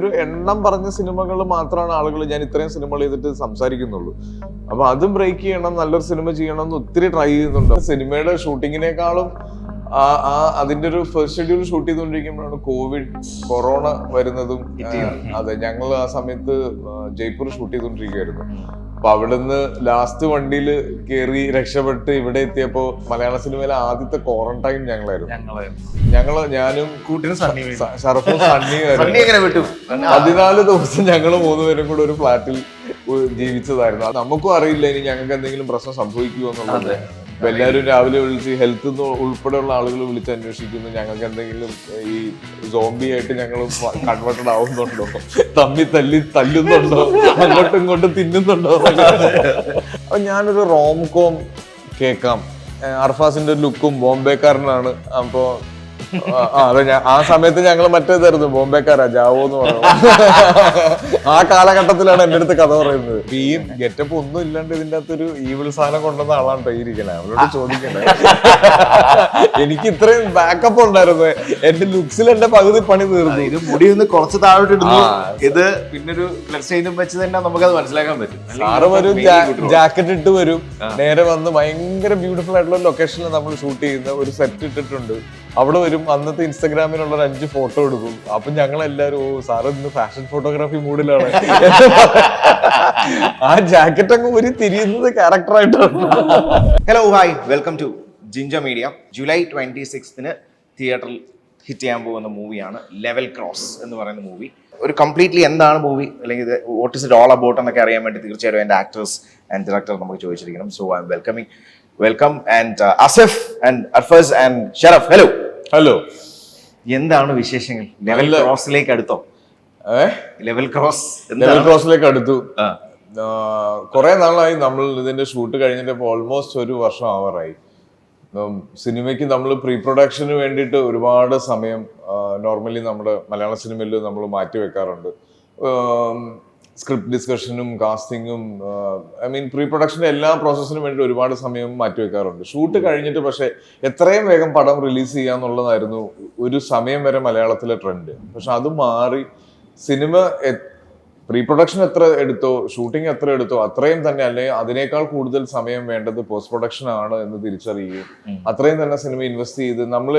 ഒരു എണ്ണം പറഞ്ഞ സിനിമകൾ മാത്രമാണ് ആളുകൾ ഞാൻ ഇത്രയും സിനിമകൾ ചെയ്തിട്ട് സംസാരിക്കുന്നുള്ളൂ. അപ്പൊ അതും ബ്രേക്ക് ചെയ്യണം, നല്ലൊരു സിനിമ ചെയ്യണം എന്ന് ഒത്തിരി ട്രൈ ചെയ്യുന്നുണ്ട്. സിനിമയുടെ ഷൂട്ടിങ്ങിനേക്കാളും അതിന്റെ ഒരു ഫസ്റ്റ് ഷെഡ്യൂൾ ഷൂട്ട് ചെയ്തുകൊണ്ടിരിക്കുമ്പോഴാണ് കൊറോണ വരുന്നതും. അതെ, ഞങ്ങൾ ആ സമയത്ത് ജയ്പൂർ ഷൂട്ട് ചെയ്തുകൊണ്ടിരിക്കുകയായിരുന്നു. അപ്പൊ അവിടുന്ന് ലാസ്റ്റ് വണ്ടിയിൽ കയറി രക്ഷപ്പെട്ട് ഇവിടെ എത്തിയപ്പോ മലയാള സിനിമയിലെ ആദ്യത്തെ ക്വാറന്റൈൻ ഞാനും ഷറഫും സണ്ണിയായിരുന്നു. 14 ദിവസം ഞങ്ങൾ 3 പേരും കൂടെ ഒരു ഫ്ലാറ്റിൽ ജീവിച്ചതായിരുന്നു. നമുക്കും അറിയില്ല ഇനി ഞങ്ങൾക്ക് എന്തെങ്കിലും പ്രശ്നം സംഭവിക്കുമോ എന്നുള്ളത്. അപ്പൊ എല്ലാവരും രാവിലെ വിളിച്ച് ഹെൽത്ത് ഉൾപ്പെടെയുള്ള ആളുകൾ വിളിച്ച് അന്വേഷിക്കുന്നു, ഞങ്ങൾക്ക് എന്തെങ്കിലും ഈ സോംബി ആയിട്ട് ഞങ്ങൾ കൺവേർട്ടഡ് ആവുന്നുണ്ടോ, തല്ലുന്നുണ്ടോ, അങ്ങോട്ടും ഇങ്ങോട്ടും തിന്നുന്നുണ്ടോ. അപ്പൊ ഞാനൊരു റോംകോം കേൾക്കാം. അർഫാസിന്റെ ലുക്കും ബോംബെക്കാരനാണ്. അപ്പൊ അതെ, ആ സമയത്ത് ഞങ്ങൾ മറ്റേതായിരുന്നു, ബോംബെക്കാരാ ജാവോ എന്ന് പറയുന്നത്. ആ കാലഘട്ടത്തിലാണ് എന്റെ അടുത്ത് കഥ പറയുന്നത്. ഈ ഗെറ്റപ്പ് ഒന്നും ഇല്ലാണ്ട് ഇതിന്റെ അകത്തൊരു ഈവിൾ സാധനം കൊണ്ടുവന്ന ആളാണ് ഇരിക്കണേ. അവരോട് ചോദിക്കണേ, എനിക്ക് ഇത്രയും ബാക്കപ്പ് ഉണ്ടായിരുന്നു. എന്റെ ലുക്സിൽ എന്റെ പകുതി പണി തീർന്നു. ഇത് മുടി ഒന്ന് കുറച്ച് താഴോട്ട് ഇടുന്നു, ഇത് പിന്നൊരു ബ്ലഡ് വെച്ച് തന്നെ നമുക്കത് മനസ്സിലാക്കാൻ പറ്റും. സാറ് വരും, ജാക്കറ്റ് ഇട്ട് വരും, നേരെ വന്ന് ഭയങ്കര ബ്യൂട്ടിഫുൾ ആയിട്ടുള്ള ലൊക്കേഷനിൽ നമ്മൾ ഷൂട്ട് ചെയ്യുന്ന ഒരു സെറ്റ് ഇട്ടിട്ടുണ്ട്. അവിടെ വരും, അന്നത്തെ ഇൻസ്റ്റാഗ്രാമിലുള്ള ഒരു 5 ഫോട്ടോ എടുക്കും. അപ്പൊ ഞങ്ങൾ എല്ലാവരും സാറ് ഇന്ന് ഫാഷൻ ഫോട്ടോഗ്രാഫി മൂഡിലാണ്. ആ ജാക്കറ്റ് അങ്ങ് ഒരു തിരിയുന്നത് ക്യാരക്ടറായിട്ടാണ്. Hello, hi, welcome to Ginger Media. July 26 തിയേറ്ററിൽ ഹിറ്റ് ചെയ്യാൻ പോകുന്ന മൂവിയാണ് ലെവൽ ക്രോസ് എന്ന് പറയുന്ന മൂവി. ഒരു കംപ്ലീറ്റ്ലി എന്താണ് മൂവി, അല്ലെങ്കിൽ what is it all about എന്നൊക്കെ അറിയാൻ വേണ്ടി തീർച്ചയായും എൻ്റെ ആക്ടേഴ്സ് ആൻഡ് ഡയറക്ടർ നമുക്ക് ചോദിച്ചിരിക്കണം. So I am welcome and Asif and Arfas and Sharaf. Hello, എന്താണ് വിശേഷങ്ങൾ? ലെവൽ ക്രോസിലേക്ക് അടുത്തോ? ലെവൽ ക്രോസിലേക്ക് അടുത്തു. കുറെ നാളായി നമ്മൾ ഇതിന്റെ ഷൂട്ട് കഴിഞ്ഞിട്ട് ഓൾമോസ്റ്റ് 1 വർഷം ആവാറായി. സിനിമയ്ക്ക് നമ്മൾ പ്രീ പ്രൊഡക്ഷന് വേണ്ടിയിട്ട് ഒരുപാട് സമയം നോർമലി നമ്മുടെ മലയാള സിനിമയിൽ നമ്മൾ മാറ്റി വെക്കാറുണ്ട്. സ്ക്രിപ്റ്റ് ഡിസ്കഷനും കാസ്റ്റിങ്ങും പ്രീ പ്രൊഡക്ഷൻ്റെ എല്ലാ പ്രോസസ്സിനും വേണ്ടി ഒരുപാട് സമയം മാറ്റിവെക്കാറുണ്ട്. ഷൂട്ട് കഴിഞ്ഞിട്ട് പക്ഷെ എത്രയും വേഗം പടം റിലീസ് ചെയ്യാന്നുള്ളതായിരുന്നു ഒരു സമയം വരെ മലയാളത്തിലെ ട്രെൻഡ്. പക്ഷെ അത് മാറി സിനിമ പ്രീ പ്രൊഡക്ഷൻ എത്ര എടുത്തോ, ഷൂട്ടിംഗ് എത്ര എടുത്തോ അത്രയും തന്നെ, അല്ലെങ്കിൽ അതിനേക്കാൾ കൂടുതൽ സമയം വേണ്ടത് പോസ്റ്റ് പ്രൊഡക്ഷൻ ആണ് എന്ന് തിരിച്ചറിയുകയും അത്രയും തന്നെ സിനിമ ഇൻവെസ്റ്റ് ചെയ്ത് നമ്മൾ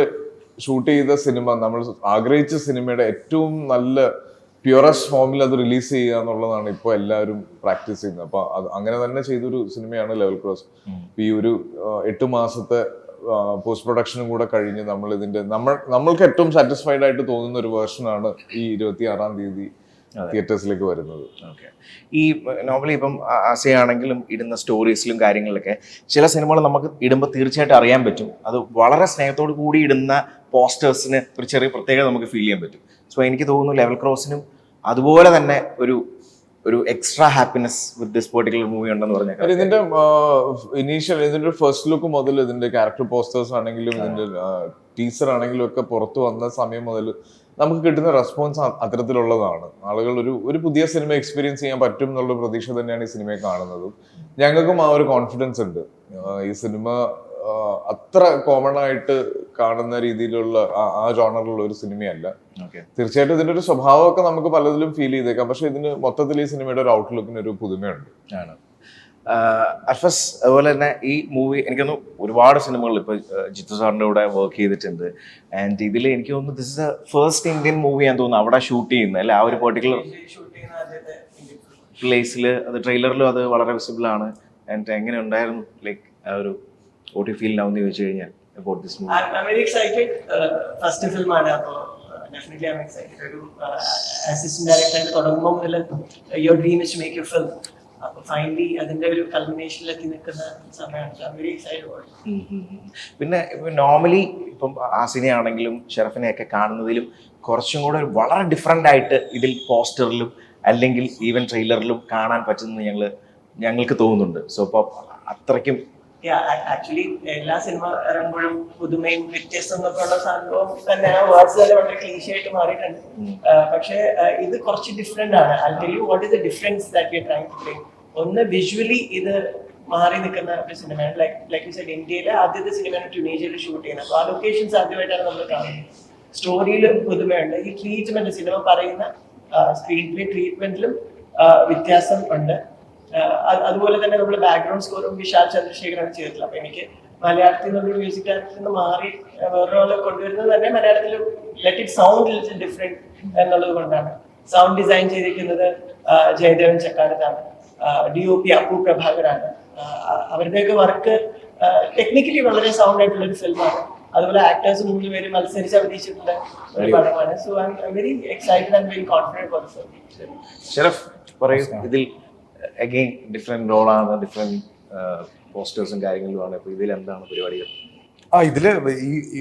ഷൂട്ട് ചെയ്ത സിനിമ, നമ്മൾ ആഗ്രഹിച്ച സിനിമയുടെ ഏറ്റവും നല്ല പ്യൂറസ്റ്റ് ഫോമിൽ അത് റിലീസ് ചെയ്യുക എന്നുള്ളതാണ് ഇപ്പോൾ എല്ലാവരും പ്രാക്ടീസ് ചെയ്യുന്നത്. അപ്പൊ അങ്ങനെ തന്നെ ചെയ്തൊരു സിനിമയാണ് ലെവൽ ക്രോസ്. ഈ ഒരു 8 മാസത്തെ പോസ്റ്റ് പ്രൊഡക്ഷനും കൂടെ കഴിഞ്ഞ് നമ്മൾക്ക് ഏറ്റവും സാറ്റിസ്ഫൈഡ് ആയിട്ട് തോന്നുന്ന ഒരു വേർഷനാണ് ഈ 26-ാം തീയതി തിയേറ്റേഴ്സിലേക്ക് വരുന്നത്. ഈ നോർമലി ഇപ്പം ആശയാണെങ്കിലും ഇടുന്ന സ്റ്റോറീസിലും കാര്യങ്ങളിലൊക്കെ ചില സിനിമകൾ നമുക്ക് ഇടുമ്പോൾ തീർച്ചയായിട്ടും അറിയാൻ പറ്റും, അത് വളരെ സ്നേഹത്തോടു കൂടി ഇടുന്ന പോസ്റ്റേഴ്സിന് ഒരു ചെറിയ പ്രത്യേകത നമുക്ക് ഫീൽ ചെയ്യാൻ പറ്റും. സോ എനിക്ക് തോന്നുന്നു ലെവൽ ക്രോസിനും അതുപോലെ തന്നെ ഒരു extra happiness with this particular movie ഉണ്ടെന്ന് പറഞ്ഞാൽ. ഇതിന്റെ ഇതിന്റെ ഫസ്റ്റ് ലുക്ക് മുതൽ ഇതിന്റെ ക്യാരക്ടർ പോസ്റ്റേഴ്സ് ആണെങ്കിലും ഇതിന്റെ ടീസർ ആണെങ്കിലും ഒക്കെ പുറത്തു വന്ന സമയം മുതൽ നമുക്ക് കിട്ടുന്ന റെസ്പോൺസ് അത്തരത്തിലുള്ളതാണ്. ആളുകൾ ഒരു പുതിയ സിനിമ എക്സ്പീരിയൻസ് ചെയ്യാൻ പറ്റും എന്നുള്ള പ്രതീക്ഷ തന്നെയാണ് ഈ സിനിമയെ കാണുന്നത്. ഞങ്ങൾക്കും ആ ഒരു കോൺഫിഡൻസ് ഉണ്ട്. ഈ സിനിമ അത്ര കോമൺ ആയിട്ട് കാണുന്ന രീതിയിലുള്ള ആ ജോണറിലുള്ള ഒരു സിനിമയല്ല. തീർച്ചയായിട്ടും ഇതിന്റെ ഒരു സ്വഭാവമൊക്കെ നമുക്ക് പലതിലും ഫീൽ ചെയ്തേക്കാം. പക്ഷെ ഇതിന് മൊത്തത്തിൽ ഈ സിനിമയുടെ ഒരു ഔട്ട്ലുക്കിന് ഒരു പുതുമയുണ്ട്. അർഫസ്, അതുപോലെ തന്നെ ഈ മൂവി എനിക്കൊന്ന് ഒരുപാട് സിനിമകൾ ഇപ്പൊ ജിത്തു സാറിന്റെ കൂടെ വർക്ക് ചെയ്തിട്ടുണ്ട്. ആൻഡ് ഇതിൽ എനിക്ക് തോന്നുന്നു this is A first Indian movie ഞാൻ തോന്നുന്നു അവിടെ ഷൂട്ട് ചെയ്യുന്നത് അല്ലെ, ആ ഒരു പെർട്ടിക്കുലർ പ്ലേസിൽ. അത് ട്രെയിലറിലും അത് വളരെ വിസിബിൾ ആണ്. ആൻഡ് എങ്ങനെ ഉണ്ടായിരുന്നു, ലൈക്ക് ആ ഒരു what you feel now എന്ന് ചോദിച്ചു കഴിഞ്ഞാൽ about this movie? I'm very excited. First film ആണ്, അപ്പോൾ definitely I'm excited. ഒരു assistant director തുടങ്ങുമ്പോൾ മുതൽ your dream is to make your film. അപ്പോൾ ഫൈനലി അതിന്റെ ഒരു കൾമിനേഷനിലെത്തി നിൽക്കുന്ന സമയമാണ്. I'm very excited about it. പിന്നെ നോർമലി ഇപ്പം ആസിനെ ആണെങ്കിലും ഷെറഫിനെയൊക്കെ കാണുന്നതിലും കുറച്ചും കൂടെ വളരെ ഡിഫറെൻ്റ് ആയിട്ട് ഇതിൽ പോസ്റ്ററിലും അല്ലെങ്കിൽ ഈവൻ ട്രെയിലറിലും കാണാൻ പറ്റുന്നത് ഞങ്ങൾക്ക് തോന്നുന്നുണ്ട്. സോ അപ്പോൾ അത്രയ്ക്കും ആക്ച്വലി എല്ലാ സിനിമ ഇറങ്ങുമ്പോഴും പുതുമയും വ്യത്യസ്തം എന്നൊക്കെ ഉള്ള സംഭവം തന്നെ ആ വേർഡ്സ് തന്നെ വളരെ ക്ലീശയായിട്ട് മാറിയിട്ടുണ്ട്. പക്ഷെ ഇത് കുറച്ച് ഡിഫറെന്റ് ആണ്. I tell you what is the difference that we are trying to bring. ഒന്ന്, വിഷ്വലി ഇത് മാറി നിൽക്കുന്ന ഒരു സിനിമയാണ്. ലൈക്ക് യു സെഡ്, ഇന്ത്യയിലെ ആദ്യത്തെ സിനിമയാണ് ട്യൂണീഷ്യയിൽ ഷൂട്ട് ചെയ്യുന്നത്. അപ്പോൾ ആ ലൊക്കേഷൻസ് ആദ്യമായിട്ടാണ് നമ്മൾ കാണുന്നത്. സ്റ്റോറിയിൽ പുതുമയുണ്ട്. ഈ ട്രീറ്റ്മെന്റ് സിനിമ പറയുന്ന സ്ക്രീൻ പ്ലേ ട്രീറ്റ്മെന്റിലും വ്യത്യാസം ഉണ്ട്. അതുപോലെ തന്നെ നമ്മൾ ബാക്ക്ഗ്രൗണ്ട് സ്കോറും വിശാൽ ചന്ദ്രശേഖരാണ് ചെയ്തിട്ടുള്ളത്. അപ്പൊ എനിക്ക് മലയാളത്തിൽ നിന്നൊരു മ്യൂസിക് ഡയറക്ടറിൽ നിന്ന് മാറി വേറൊരാളെ കൊണ്ടുവരുന്നത് തന്നെ മലയാളത്തിൽ let it sound little different എന്നുള്ളത് കൊണ്ടാണ്. സൗണ്ട് ഡിസൈൻ ചെയ്തിരിക്കുന്നത് ജയദേവൻ ചക്കാടത്താണ്. DOP അപ്പു പ്രഭാകരാണ്. അവരുടെയൊക്കെ വർക്ക് ടെക്നിക്കലി വളരെ സൗണ്ട് ആയിട്ടുള്ള ഒരു ഫിലിമാണ്. അതുപോലെ ആക്ടേഴ്സ് 3 പേര് മത്സരിച്ച് അഭിനയിച്ചിട്ടുള്ള ഒരു പടമാണ്. So I am very excited and very confident for the film. Sharaf പറയൂ, ഇതിൽ അഗെയിൻ ഡിഫറെന്റ് റോളാണ്, ഡിഫറെന്റ് പോസ്റ്റേഴ്സും കാര്യങ്ങളുമാണ്. അപ്പൊ ഇതിൽ എന്താണ് പരിപാടികൾ? ഇതില്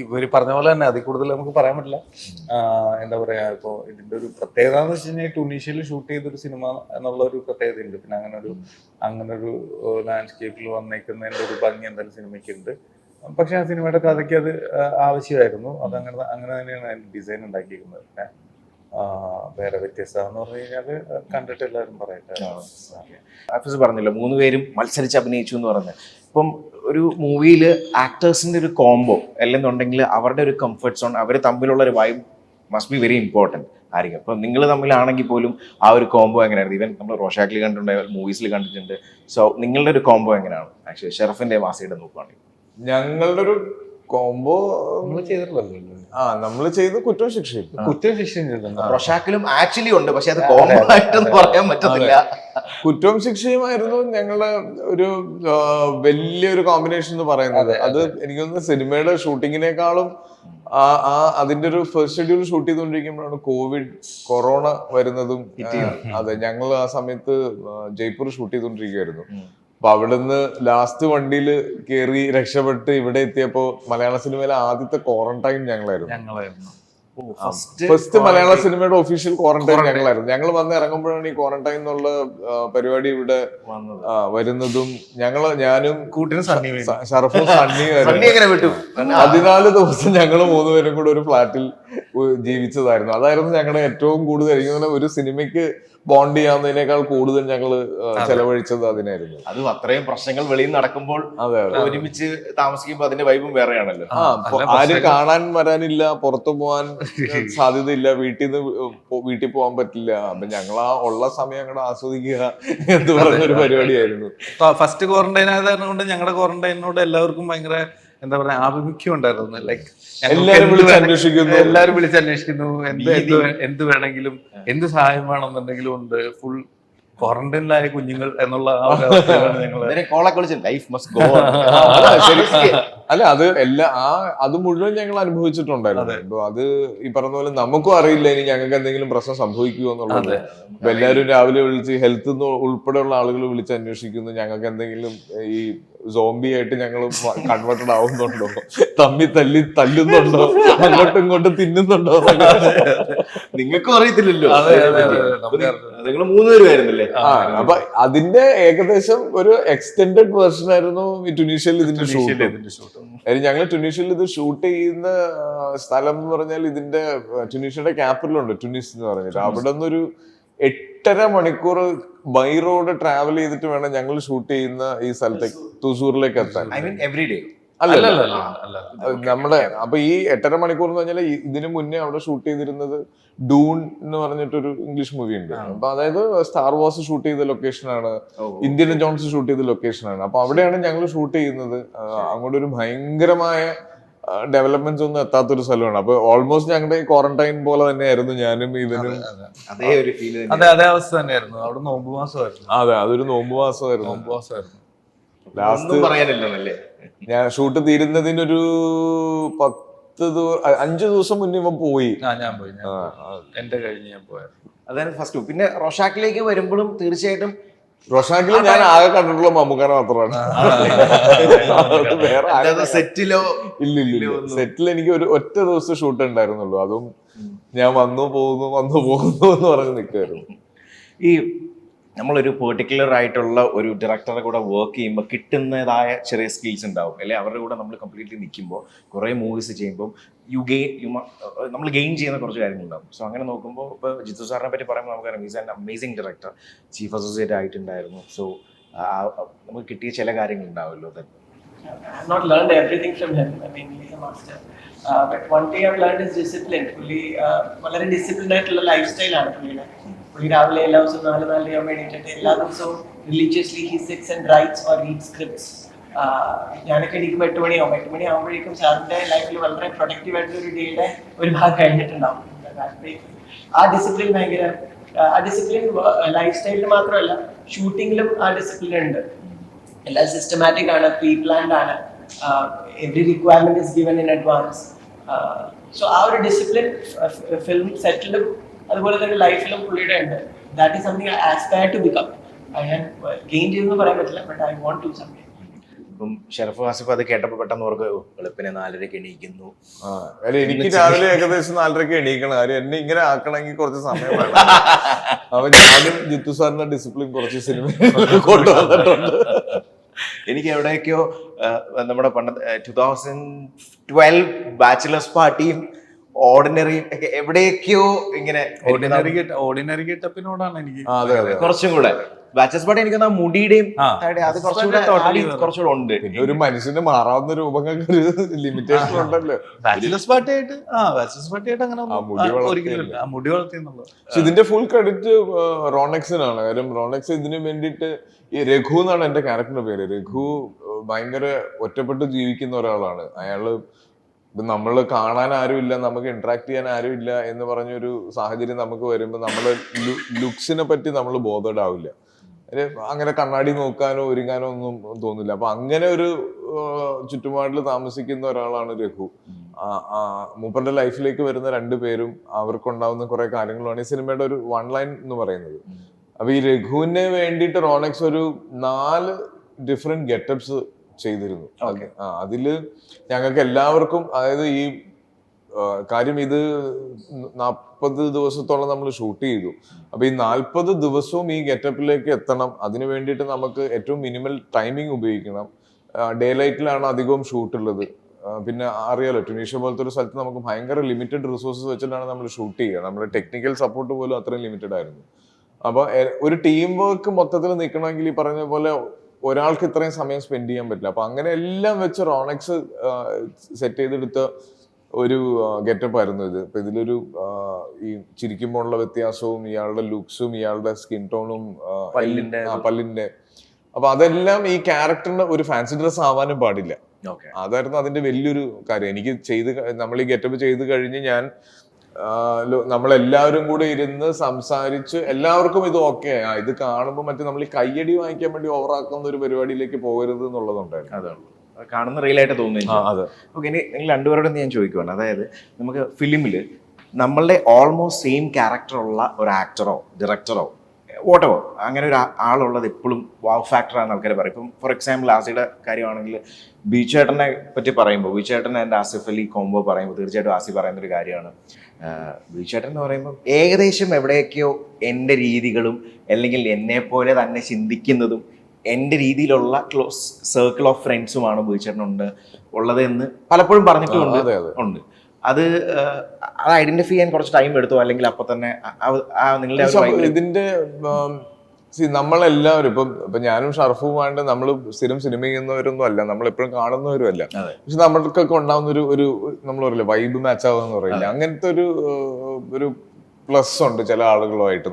ഇവര് പറഞ്ഞ പോലെ തന്നെ അതിൽ കൂടുതൽ നമുക്ക് പറയാൻ പറ്റില്ല. എന്താ പറയാ, ഇപ്പൊ ഇതിന്റെ ഒരു പ്രത്യേകത എന്ന് വെച്ച് കഴിഞ്ഞാൽ ടുണീഷ്യയിൽ ഷൂട്ട് ചെയ്തൊരു സിനിമ എന്നുള്ള ഒരു പ്രത്യേകത ഉണ്ട്. പിന്നെ അങ്ങനെ ഒരു ലാൻഡ്സ്കേപ്പിൽ വന്നേക്കുന്നതിന്റെ ഒരു ഭംഗി എന്തായാലും സിനിമയ്ക്കുണ്ട്. പക്ഷെ ആ സിനിമയുടെ കഥയ്ക്ക് അത് ആവശ്യമായിരുന്നു. അങ്ങനെ തന്നെയാണ് ഡിസൈൻ ഉണ്ടാക്കിയിരിക്കുന്നത്. പിന്നെ വേറെ വ്യത്യസ്തമെന്ന് പറഞ്ഞു കഴിഞ്ഞാൽ കണ്ടിട്ട് എല്ലാവരും പറയട്ടെ. ആഫീസ് പറഞ്ഞല്ലോ 3 പേരും മത്സരിച്ച് അഭിനയിച്ചു എന്ന് പറഞ്ഞ്. ഇപ്പം ഒരു മൂവിയിൽ ആക്ടേഴ്സിന്റെ ഒരു കോംബോ അല്ലെന്നുണ്ടെങ്കിൽ അവരുടെ ഒരു കംഫർട്ട് സോൺ, അവർ തമ്മിലുള്ള ഒരു vibe must be very important ആയിരിക്കും. അപ്പം നിങ്ങൾ തമ്മിലാണെങ്കിൽ പോലും ആ ഒരു കോംബോ എങ്ങനെയായിരുന്നു? ഈവൻ നമ്മൾ റോഷാക്കിൽ കണ്ടിട്ടുണ്ട്, മൂവീസിൽ കണ്ടിട്ടുണ്ട്. സോ നിങ്ങളുടെ ഒരു കോംബോ എങ്ങനെയാണ്? ആക്ച്വലി ഷെറഫിന്റെ വാസിയുടെ നോക്കുകയാണെങ്കിൽ ഞങ്ങളുടെ ഒരു കോംബോ നമ്മൾ ചെയ്തിട്ടുള്ളല്ലോ. നമ്മൾ ചെയ്ത് കുറ്റവും ശിക്ഷയും. കുറ്റവും ശിക്ഷയും ചെയ്തിട്ടുണ്ട്. റോഷാക്കിലും ആക്ച്വലി ഉണ്ട്, പക്ഷെ അത് കോംബോ ആയിട്ടൊന്നും പറയാൻ പറ്റത്തില്ല. കുറ്റവും ശിക്ഷയുമായിരുന്നു ഞങ്ങളുടെ ഒരു വലിയൊരു കോമ്പിനേഷൻ എന്ന് പറയുന്നത്. അത് എനിക്ക് തോന്നുന്നു സിനിമയുടെ ഷൂട്ടിങ്ങിനേക്കാളും അതിന്റെ ഒരു ഫസ്റ്റ് ഷെഡ്യൂൾ ഷൂട്ട് ചെയ്തുകൊണ്ടിരിക്കുമ്പോഴാണ് കൊറോണ വരുന്നതും. അതെ, ഞങ്ങൾ ആ സമയത്ത് ജയ്പൂർ ഷൂട്ട് ചെയ്തുകൊണ്ടിരിക്കുകയായിരുന്നു. അപ്പൊ അവിടുന്ന് ലാസ്റ്റ് വണ്ടിയിൽ കയറി രക്ഷപ്പെട്ട് ഇവിടെ എത്തിയപ്പോ മലയാള സിനിമയിലെ ആദ്യത്തെ ക്വാറന്റൈൻ ഞങ്ങളായിരുന്നു. ഫസ്റ്റ് മലയാള സിനിമയുടെ ഒഫീഷ്യൽ ക്വാറന്റൈൻ ഞങ്ങളായിരുന്നു. ഞങ്ങൾ വന്ന് ഇറങ്ങുമ്പോഴാണ് ഈ ക്വാറന്റൈൻ എന്നുള്ള പരിപാടി ഇവിടെ വരുന്നതും. ഞാനും ഷറഫും സണ്ണിയായിരുന്നു. 14 ദിവസം ഞങ്ങൾ 3 പേരും കൂടെ ഒരു ഫ്ലാറ്റിൽ ജീവിച്ചതായിരുന്നു. അതായിരുന്നു ഞങ്ങളുടെ ഏറ്റവും കൂടുതൽ, എനിക്ക് തോന്നുന്നു ഒരു സിനിമയ്ക്ക് ബോണ്ട് ചെയ്യാവുന്നതിനേക്കാൾ കൂടുതൽ ഞങ്ങൾ ചെലവഴിച്ചത് അതിനായിരുന്നു. അതും അത്രയും പ്രശ്നങ്ങൾ വെളിയിൽ നടക്കുമ്പോൾ ഒരുമിച്ച് താമസിക്കുമ്പോൾ അതിന്റെ വൈബും വേറെയാണല്ലോ. ആരും കാണാൻ വരാനില്ല, പുറത്തു പോകാൻ സാധ്യതയില്ല, വീട്ടിൽ പോകാൻ പറ്റില്ല. അപ്പൊ ഞങ്ങൾ ആ ഉള്ള സമയം അങ്ങോട്ട് ആസ്വദിക്കുക എന്ന് പറഞ്ഞൊരു പരിപാടിയായിരുന്നു. ഫസ്റ്റ് ക്വാറന്റൈൻ ആയത് കൊണ്ട് ഞങ്ങളുടെ ക്വാറന്റൈനോട് എല്ലാവർക്കും ഭയങ്കര എന്താ പറയാ ആഭിമുഖ്യം ഉണ്ടായിരുന്നു. ലൈക്ക് എല്ലാരും വിളിച്ചന്വേഷിക്കുന്നു, എന്ത് വേണമെങ്കിലും, എന്ത് സഹായം വേണമെന്നുണ്ടെങ്കിലും ഉണ്ട്. ഫുൾ ക്വാറന്റൈനിലായ കുഞ്ഞുങ്ങൾ എന്നുള്ള അല്ല, അത് മുഴുവൻ ഞങ്ങൾ അനുഭവിച്ചിട്ടുണ്ടായിരുന്നു. അപ്പൊ അത് ഈ പറഞ്ഞ പോലെ നമുക്കും അറിയില്ല ഇനി ഞങ്ങൾക്ക് എന്തെങ്കിലും പ്രശ്നം സംഭവിക്കുമോ എന്നുള്ളത്. അപ്പൊ എല്ലാവരും രാവിലെ വിളിച്ച് ഹെൽത്ത് ഉൾപ്പെടെയുള്ള ആളുകൾ വിളിച്ച് അന്വേഷിക്കുന്നു, ഞങ്ങൾക്ക് എന്തെങ്കിലും ഈ സോംബി ആയിട്ട് ഞങ്ങൾ കൺവേർട്ടഡ് ആവുന്നുണ്ടോ, തല്ലുന്നുണ്ടോ, അങ്ങോട്ടും ഇങ്ങോട്ടും തിന്നുന്നുണ്ടോ, നിങ്ങൾക്കും അറിയത്തില്ലല്ലോ. നിങ്ങൾ 3 പേരുമായിരുന്നല്ലേ? അപ്പൊ അതിന്റെ ഏകദേശം ഒരു എക്സ്റ്റെൻഡഡ് വേർഷൻ ആയിരുന്നു ഈ ടുണീഷ്യയിൽ ഇതിന്റെ ഷൂട്ട്. ഞങ്ങൾ ടുണീഷ്യയിൽ ഇത് ഷൂട്ട് ചെയ്യുന്ന സ്ഥലം എന്ന് പറഞ്ഞാൽ ഇതിന്റെ ടുണീഷ്യയുടെ ക്യാപിറ്റലുണ്ട് ടുണീസ് എന്ന് പറഞ്ഞിട്ട്. അവിടെ നിന്നൊരു 8.5 മണിക്കൂർ ബൈ റോഡ് ട്രാവൽ ചെയ്തിട്ട് വേണം ഞങ്ങൾ ഷൂട്ട് ചെയ്യുന്ന ഈ സ്ഥലത്തേക്ക് തുസൂറിലേക്ക് എത്താൻ. അല്ല, നമ്മുടെ അപ്പൊ ഈ 8.5 മണിക്കൂർ എന്ന് പറഞ്ഞാൽ ഇതിനു മുന്നേ അവിടെ ഷൂട്ട് ചെയ്തിരുന്നത് ഡൂൺ എന്ന് പറഞ്ഞിട്ടൊരു ഇംഗ്ലീഷ് മൂവി ഉണ്ട്. അപ്പൊ അതായത് സ്റ്റാർ വാർസ് ഷൂട്ട് ചെയ്ത ലൊക്കേഷനാണ്, ഇന്ത്യൻ ജോൺസ് ഷൂട്ട് ചെയ്ത ലൊക്കേഷനാണ്. അപ്പൊ അവിടെയാണ് ഞങ്ങൾ ഷൂട്ട് ചെയ്യുന്നത്. അങ്ങോട്ടൊരു ഭയങ്കരമായ ഡെവലപ്മെന്റ്സ് ഒന്നും എത്താത്തൊരു സ്ഥലമാണ്. അപ്പൊ ഓൾമോസ്റ്റ് ഞങ്ങളുടെ ക്വാറന്റൈൻ പോലെ തന്നെയായിരുന്നു ഞാനും ഇവനും. അതേ അവസ്ഥ തന്നെയായിരുന്നു. അവിടെ നോമ്പ് മാസമായിരുന്നു. അതെ, അതൊരു നോമ്പ് മാസമായിരുന്നു. ലാസ്റ്റ് ഞാൻ ഷൂട്ട് തീരുന്നതിനൊരു 5 ദിവസം മുന്നേ ഇവൻ പോയി. ഞാൻ പോയി, എന്റെ കഴിഞ്ഞ് ഞാൻ പോയായിരുന്നു. അതാണ് ഫസ്റ്റ്. പിന്നെ റോഷാക്കിലേക്ക് വരുമ്പോഴും തീർച്ചയായിട്ടും റോഷാക്കിൽ ഞാൻ ആകെ കണ്ടിട്ടുള്ള മമ്മൂക്കാനെ മാത്രമാണ്. സെറ്റിലോ ഇല്ല. സെറ്റിൽ എനിക്ക് ഒറ്റ ദിവസം ഷൂട്ട് ഉണ്ടായിരുന്നുള്ളൂ. അതും ഞാൻ വന്നു പോകുന്നു എന്ന് പറഞ്ഞ് നിൽക്കുമായിരുന്നു. ഈ നമ്മളൊരു പെർട്ടിക്കുലർ ആയിട്ടുള്ള ഒരു ഡയറക്ടറെ കൂടെ വർക്ക് ചെയ്യുമ്പോൾ കിട്ടുന്നതായ ചെറിയ സ്കിൽസ് ഉണ്ടാവും അല്ലെ? അവരുടെ കൂടെ നമ്മൾ കംപ്ലീറ്റ്ലി നിൽക്കുമ്പോൾ കുറേ മൂവീസ് ചെയ്യുമ്പോൾ നമ്മൾ ഗെയിൻ ചെയ്യുന്ന കുറച്ച് കാര്യങ്ങളുണ്ടാവും. സോ അങ്ങനെ നോക്കുമ്പോൾ ഇപ്പോൾ ജിത്തു സാറിനെ പറ്റി പറയുമ്പോൾ നമുക്കറിയാം, is an amazing director, chief associate ആയിട്ടുണ്ടായിരുന്നു. സോ നമുക്ക് കിട്ടിയ ചില കാര്യങ്ങൾ ഉണ്ടാവുമല്ലോ. I've not learned everything from him. I mean, he's a master. But one thing I've learned is discipline. Fully, വളരെ ഡിസിപ്ലിൻഡ് ആയിട്ടുള്ള ലൈഫ് സ്റ്റൈലാണ് പുള്ളിയുടെ. പുള്ളി രാവിലെ എല്ലാ ദിവസവും 4-4 എണീറ്റിട്ട് എല്ലാ ദിവസവും religiously he sits and writes or read scripts. ഞാനൊക്കെ എണീക്കുമ്പോൾ 8 മണി ആകുമ്പോഴേക്കും സാറിന്റെ ലൈഫിൽ വളരെ പ്രൊഡക്റ്റീവ് ആയിട്ടുള്ള ഒരു ഡേയുടെ ഒരു ഭാഗം കഴിഞ്ഞിട്ടുണ്ടാവും. ആ ഡിസിപ്ലിൻ ഭയങ്കര, ആ ഡിസിപ്ലിൻ ലൈഫ് സ്റ്റൈലിൽ മാത്രമല്ല ഷൂട്ടിങ്ങിലും ആ ഡിസിപ്ലിൻ ഉണ്ട്. എല്ലാം സിസ്റ്റമാറ്റിക് ആണ്, പ്രീ പ്ലാൻഡ് ആണ്, every requirement is given in advance. So ആ ഒരു ഡിസിപ്ലിൻ ഫിലിം സെറ്റിലും അതുപോലെ തന്നെ ലൈഫിലും പുള്ളിയുടെ ഉണ്ട്. That is something I aspire to become. ഞാൻ ഗെയിൻ ചെയ്തെന്ന് പറയാൻ പറ്റില്ല, but I want to something. ഇപ്പം ഷെറഫ് ആസിഫ് അത് കേട്ടപ്പോൾ പെട്ടെന്ന് ഓർക്ക് വെളുപ്പിനെ 4:30 എണീക്കുന്നു. എനിക്ക് രാവിലെ ഏകദേശം 4:30 എണീക്കണം. കാര്യം എന്നെ ഇങ്ങനെ ആക്കണമെങ്കിൽ കുറച്ച് സമയം വേണം. അവൻ ആദ്യം ജിത്തു സാറിന്റെ ഡിസിപ്ലിൻ കുറച്ച് സിനിമ കൊണ്ടുവന്നിട്ടുണ്ട്. എനിക്ക് എവിടെയൊക്കെയോ നമ്മുടെ പണ്ട് 2012 ബാച്ചിലേഴ്സ് പാർട്ടിയും ഓർഡിനറിയും ഒക്കെ എവിടെയൊക്കെയോ ഇങ്ങനെ ഓർഡിനറി ഗെറ്റപ്പിനോടാണ് എനിക്ക് കുറച്ചും കൂടെ ബാച്ചലേഴ്സ് പാർട്ടി എനിക്ക് മുടിയുടെയും അത് കുറച്ചുകൂടെ ഉണ്ട്. പിന്നെ ഒരു മനുഷ്യന് മാറാവുന്ന രൂപങ്ങൾക്ക് ഒരു ലിമിറ്റേഷൻ ഉണ്ടല്ലോ. ബാച്ചിലേഴ്സ് പാർട്ടിയായിട്ട് അങ്ങനെ മുടി വളർത്തിയെന്നുള്ളത്. പക്ഷെ ഇതിന്റെ ഫുൾ ക്രെഡിറ്റ് റോണക്സിനാണ്. കാര്യം റോണക്സ് ഇതിന് വേണ്ടിയിട്ട്, ഈ രഘു എന്നാണ് എന്റെ ക്യാരക്ടറിന്റെ പേര്. രഘു ഭയങ്കര ഒറ്റപ്പെട്ട് ജീവിക്കുന്ന ഒരാളാണ്. അയാള് നമ്മള് കാണാൻ ആരുമില്ല, നമുക്ക് ഇന്ററാക്ട് ചെയ്യാൻ ആരുമില്ല എന്ന് പറഞ്ഞൊരു സാഹചര്യം നമുക്ക് വരുമ്പോൾ നമ്മള് ലുക്സിനെ പറ്റി നമ്മൾ ബോധേഡ് ആവില്ല. അങ്ങനെ കണ്ണാടി നോക്കാനോ ഒരുങ്ങാനോ ഒന്നും തോന്നില്ല. അപ്പൊ അങ്ങനെ ഒരു ചുറ്റുപാടിൽ താമസിക്കുന്ന ഒരാളാണ് രഘു. മൂപ്പരുടെ ലൈഫിലേക്ക് വരുന്ന 2 പേരും അവർക്കുണ്ടാവുന്ന കുറെ കാര്യങ്ങളുമാണ് ഈ സിനിമയുടെ ഒരു 1 ലൈൻ എന്ന് പറയുന്നത്. അപ്പൊ ഈ രഘുവിന് വേണ്ടിയിട്ട് റോണക്സ് ഒരു 4 ഡിഫറെന്റ് ഗെറ്റപ്സ് ചെയ്തിരുന്നു. അതില് ഞങ്ങൾക്ക് എല്ലാവർക്കും, അതായത് ഈ കാര്യം ഇത് 40 ദിവസത്തോളം നമ്മൾ ഷൂട്ട് ചെയ്തു. അപ്പൊ ഈ 40 ദിവസവും ഈ ഗെറ്റപ്പിലേക്ക് എത്തണം. അതിനു വേണ്ടിയിട്ട് നമുക്ക് ഏറ്റവും മിനിമൽ ടൈമിംഗ് ഉപയോഗിക്കണം. ഡേ ലൈറ്റിലാണ് അധികവും ഷൂട്ട് ഉള്ളത്. പിന്നെ അറിയാലോ, ട്യൂണീഷ്യ പോലത്തെ ഒരു സ്ഥലത്ത് നമുക്ക് ഭയങ്കര ലിമിറ്റഡ് റിസോഴ്സസ് വെച്ചിട്ടാണ് നമ്മൾ ഷൂട്ട് ചെയ്യുക. നമ്മുടെ ടെക്നിക്കൽ സപ്പോർട്ട് പോലും അത്രയും ലിമിറ്റഡ് ആയിരുന്നു. അപ്പൊ ഒരു ടീം വർക്ക് മൊത്തത്തിൽ നിൽക്കണമെങ്കിൽ ഈ പറഞ്ഞ പോലെ ഒരാൾക്ക് ഇത്രയും സമയം സ്പെൻഡ് ചെയ്യാൻ പറ്റില്ല. അപ്പൊ അങ്ങനെ എല്ലാം വെച്ച് റോണക്സ് സെറ്റ് ചെയ്തെടുത്ത ഒരു ഗെറ്റപ്പ് ആയിരുന്നു ഇത്. ഇപ്പൊ ഇതിലൊരു ഈ ചിരിക്കുമ്പോൾ ഉള്ള വ്യത്യാസവും ഇയാളുടെ ലുക്സും ഇയാളുടെ സ്കിൻ ടോണും പല്ലിന്റെ, അപ്പൊ അതെല്ലാം ഈ ക്യാരക്ടറിന്റെ ഒരു ഫാൻസി ഡ്രസ് ആവാനും പാടില്ല. അതായിരുന്നു അതിന്റെ വലിയൊരു കാര്യം. എനിക്ക് നമ്മൾ ഈ ഗെറ്റപ്പ് ചെയ്ത് കഴിഞ്ഞ് നമ്മളെല്ലാവരും കൂടെ ഇരുന്ന് സംസാരിച്ച് എല്ലാവർക്കും ഇത് ഓക്കെ, ഇത് കാണുമ്പോൾ മറ്റേ നമ്മൾ ഈ കയ്യടി വാങ്ങിക്കാൻ വേണ്ടി ഓവറാക്കുന്ന ഒരു പരിപാടിയിലേക്ക് പോകരുത് എന്നുള്ളതുണ്ടായിരുന്നു. അതാണ് കാണുന്ന റിയലായിട്ട് തോന്നുന്നു. ഓക്കെ, ഇനി നിങ്ങൾ 2 പേരോടും ഞാൻ ചോദിക്കുവാണ്. അതായത് നമുക്ക് ഫിലിമില് നമ്മളുടെ ഓൾമോസ്റ്റ് സെയിം ക്യാരക്ടറുള്ള ഒരു ആക്ടറോ ഡയറക്ടറോ വോട്ടെവർ അങ്ങനെ ഒരു ആളുള്ളത് എപ്പോഴും വാവ് ഫാക്ടറാണെന്ന് ആൾക്കാർ പറയും. ഇപ്പം ഫോർ എക്സാമ്പിൾ ആസിയുടെ കാര്യമാണെങ്കിൽ ബീച്ചേട്ടനെ പറ്റി പറയുമ്പോൾ, ബീച്ചേട്ടൻ ആൻഡ് ആസിഫ് അലി കോംബോ പറയുമ്പോൾ തീർച്ചയായിട്ടും ആസി പറയുന്നൊരു കാര്യമാണ്. ബീച്ചേട്ടൻ എന്ന് പറയുമ്പോൾ ഏകദേശം എവിടെയൊക്കെയോ എൻ്റെ രീതികളും അല്ലെങ്കിൽ എന്നെ പോലെ തന്നെ ചിന്തിക്കുന്നതും എൻ്റെ രീതിയിലുള്ള ക്ലോസ് സർക്കിൾ ഓഫ് ഫ്രണ്ട്സുമാണ് ബീച്ചേട്ടനുണ്ട് ഉള്ളത് എന്ന് പലപ്പോഴും പറഞ്ഞിട്ടുണ്ട്. അത് ഐഡന്റിഫൈ ചെയ്യാൻ കുറച്ച് ടൈം എടുത്തോ, അല്ലെങ്കിൽ അപ്പൊ തന്നെ നിങ്ങളുടെ ഇതിന്റെ നമ്മളെല്ലാവരും ഇപ്പൊ ഞാനും ഷർഫുമായിട്ട് നമ്മൾ സ്ഥിരം സിനിമ ചെയ്യുന്നവരൊന്നും അല്ല, നമ്മൾ എപ്പോഴും കാണുന്നവരും അല്ല. പക്ഷെ നമ്മൾക്കൊക്കെ ഉണ്ടാവുന്ന ഒരു നമ്മൾ പറയില്ല വൈബ് മാച്ച് ആവുമെന്ന് പറയില്ല, അങ്ങനത്തെ ഒരു പ്ലസ് ഉണ്ട് ചില ആളുകളുമായിട്ട്.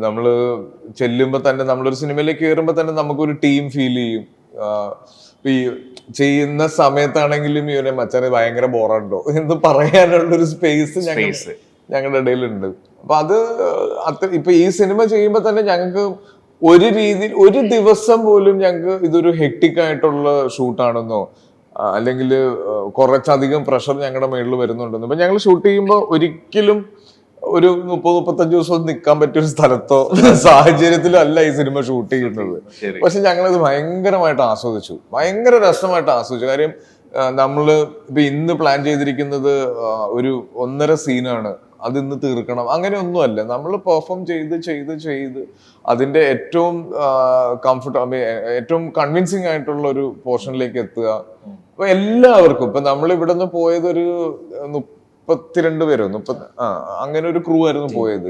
നമ്മള് ചെല്ലുമ്പോ തന്നെ, നമ്മളൊരു സിനിമയിലേക്ക് കയറുമ്പോ തന്നെ നമുക്കൊരു ടീം ഫീൽ ചെയ്യും. ഈ ചെയ്യുന്ന സമയത്താണെങ്കിലും ഇവനെ മച്ചാനെ ഭയങ്കര ബോറുണ്ടോ എന്ന് പറയാനുള്ളൊരു സ്പേസ് ഞങ്ങളുടെ ഇടയിലുണ്ട്. അപ്പൊ അത് ഇപ്പൊ ഈ സിനിമ ചെയ്യുമ്പോ തന്നെ ഞങ്ങൾക്ക് ഒരു രീതിയിൽ ഒരു ദിവസം പോലും ഞങ്ങൾക്ക് ഇതൊരു ഹെക്ടിക് ആയിട്ടുള്ള ഷൂട്ടാണെന്നോ അല്ലെങ്കിൽ കുറച്ചധികം പ്രഷർ ഞങ്ങളുടെ മേളിൽ വരുന്നുണ്ടെന്നോ. അപ്പൊ ഞങ്ങൾ ഷൂട്ട് ചെയ്യുമ്പോൾ ഒരിക്കലും ഒരു 30-35 ദിവസം നിൽക്കാൻ പറ്റിയൊരു സ്ഥലത്തോ സാഹചര്യത്തിലോ അല്ല ഈ സിനിമ ഷൂട്ട് ചെയ്യുന്നത്. പക്ഷെ ഞങ്ങളത് ഭയങ്കരമായിട്ട് ആസ്വദിച്ചു, ഭയങ്കര രസമായിട്ട് ആസ്വദിച്ചു. കാര്യം നമ്മള് ഇപ്പൊ ഇന്ന് പ്ലാൻ ചെയ്തിരിക്കുന്നത് ഒരു 1.5 സീനാണ്, അത് ഇന്ന് തീർക്കണം, അങ്ങനെ ഒന്നുമല്ല. നമ്മൾ പെർഫോം ചെയ്ത് അതിന്റെ ഏറ്റവും ഏറ്റവും കൺവിൻസിങ് ആയിട്ടുള്ള ഒരു പോർഷനിലേക്ക് എത്തുക. അപ്പൊ എല്ലാവർക്കും ഇപ്പൊ നമ്മൾ ഇവിടെ നിന്ന് പോയത് ഒരു 32 പേരോ അങ്ങനെ ഒരു ക്രൂ ആയിരുന്നു പോയത്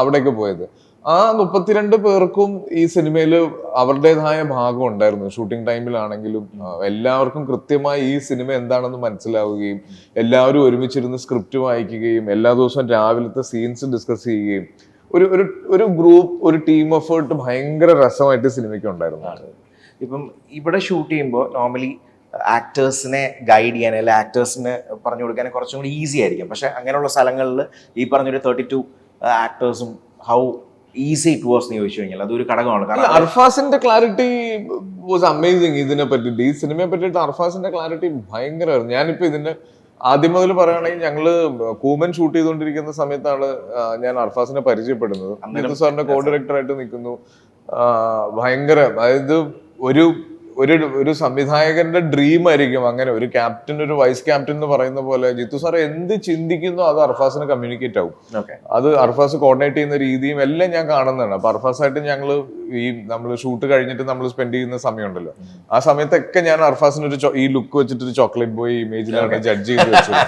അവിടേക്ക് പോയത്. ആ 32 പേർക്കും ഈ സിനിമയില് അവരുടേതായ ഭാഗം ഉണ്ടായിരുന്നു. ഷൂട്ടിംഗ് ടൈമിലാണെങ്കിലും എല്ലാവർക്കും കൃത്യമായി ഈ സിനിമ എന്താണെന്ന് മനസ്സിലാവുകയും എല്ലാവരും ഒരുമിച്ചിരുന്ന് സ്ക്രിപ്റ്റ് വായിക്കുകയും എല്ലാ ദിവസവും രാവിലത്തെ സീൻസ് ഡിസ്കസ് ചെയ്യുകയും ഒരു ഗ്രൂപ്പ്, ഒരു ടീം എഫേർട്ട് ഭയങ്കര രസമായിട്ട് സിനിമയ്ക്ക് ഉണ്ടായിരുന്നു. ഇപ്പം ഇവിടെ ഷൂട്ട് ചെയ്യുമ്പോൾ നോർമലി ആക്ടേഴ്സിനെ ഗൈഡ് ചെയ്യാൻ അല്ലെങ്കിൽ ആക്ടേഴ്സിന് പറഞ്ഞു കൊടുക്കാൻ കുറച്ചും കൂടി ഈസി ആയിരിക്കും. പക്ഷെ അങ്ങനെയുള്ള സ്ഥലങ്ങളിൽ ഈ പറഞ്ഞൊരു 32 ആക്ടേഴ്സും ഹൗ ഈസി ഇറ്റ് വാസ് എന്ന് ചോദിച്ചു കഴിഞ്ഞാൽ അതൊരു ഘടകമാണ്. കാരണം അർഫാസിന്റെ ക്ലാരിറ്റി വാസ് അമേസിങ്. ഇതിനെ പറ്റിയിട്ട്, ഈ സിനിമയെ പറ്റിയിട്ട് അർഫാസിന്റെ ക്ലാരിറ്റി ഭയങ്കരമായിരുന്നു. ഞാനിപ്പോ ഇതിന്റെ ആദ്യം മുതൽ പറയുകയാണെങ്കിൽ ഞങ്ങള് കൂമൻ ഷൂട്ട് ചെയ്തുകൊണ്ടിരിക്കുന്ന സമയത്താണ് ഞാൻ അർഫാസിനെ പരിചയപ്പെടുന്നത്. ജിത്തു സാറിന്റെ കോ ഡയറക്ടറായിട്ട് നിൽക്കുന്നു. ഭയങ്കര, അതായത് ഒരു സംവിധായകന്റെ ഡ്രീം ആയിരിക്കും അങ്ങനെ ഒരു ക്യാപ്റ്റൻ, ഒരു വൈസ് ക്യാപ്റ്റൻ എന്ന് പറയുന്ന പോലെ ജിത്തു സാർ എന്ത് ചിന്തിക്കുന്നോ അത് അർഫാസിന് കമ്മ്യൂണിക്കേറ്റ് ആവും. അത് അർഫാസ് കോർഡിനേറ്റ് ചെയ്യുന്ന രീതിയും എല്ലാം ഞാൻ കാണുന്നതാണ്. അപ്പൊ അർഫാസായിട്ട് ഞങ്ങള് നമ്മൾ ഷൂട്ട് കഴിഞ്ഞിട്ട് നമ്മൾ സ്പെൻഡ് ചെയ്യുന്ന സമയമുണ്ടല്ലോ, ആ സമയത്തൊക്കെ ഞാൻ അർഫാസിന് ഈ ലുക്ക് വെച്ചിട്ട് ഒരു ചോക്ലേറ്റ് ബോയ് ഇമേജിലാണ് ജഡ്ജ് ചെയ്ത് വെച്ചത്.